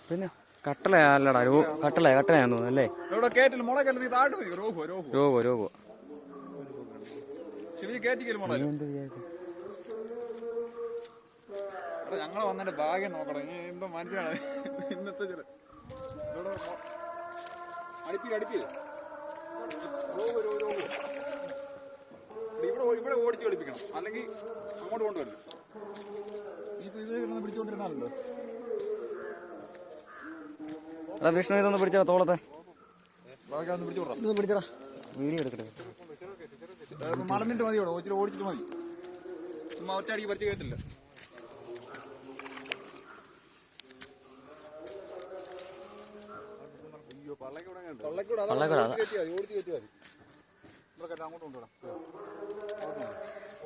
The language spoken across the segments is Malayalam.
പിന്നെ കട്ടലല്ലടാ കട്ടലയാന്ന് തോന്നുന്നു അല്ലേ? രോഗോ ഞങ്ങള് വന്നതിന്റെ ഭാഗ്യം നോക്കണം. ഇനി എന്തോ മനസ്സിലാണ് ഇന്നത്തെ ഇവിടെ ഓടിച്ചു കളിപ്പിക്കണം, അല്ലെങ്കിൽ അങ്ങോട്ട് കൊണ്ടുവരും. ഇത് പിടിച്ചോണ്ടിരുന്നാലോ. എടാ വിഷ്ണു ഇതൊന്ന് പിടിച്ചാ തോളത്തെ പിടിച്ചടാ. വീഡിയോ എടുക്കട്ടെ. മറന്നിട്ട് മതി, ഇവിടെ ഓച്ചിട്ട് ഓടിച്ചിട്ട് മതി. ചുമ്മാ ഒറ്റ അടിക്ക് പറിച്ച് കേട്ടില്ല. അങ്ങോട്ട് കൊണ്ടുവിടാം.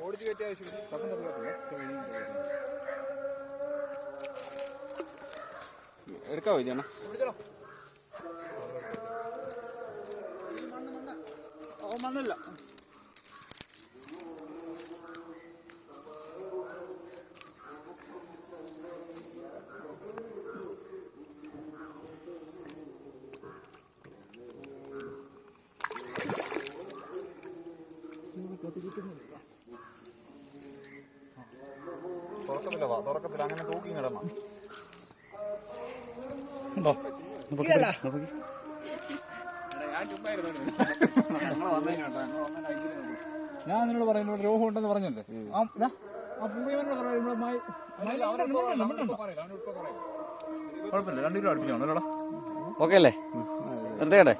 ഓടിച്ച് കയറ്റിയ എടുക്കാവോ ചേട്ടാ? മണ്ണല്ല. തുറക്കത്തില്ല അങ്ങനെ തൂക്കി കിടണം. ഞാൻ നിന്നോട് പറയുന്നത് രോഗം ഉണ്ടെന്ന് പറഞ്ഞല്ലേ? കുഴപ്പമില്ല, 2 കിലോ അടുപ്പിച്ചാണോ? ഓക്കെ അല്ലേ? നിർത്തിക്കട്ടെ.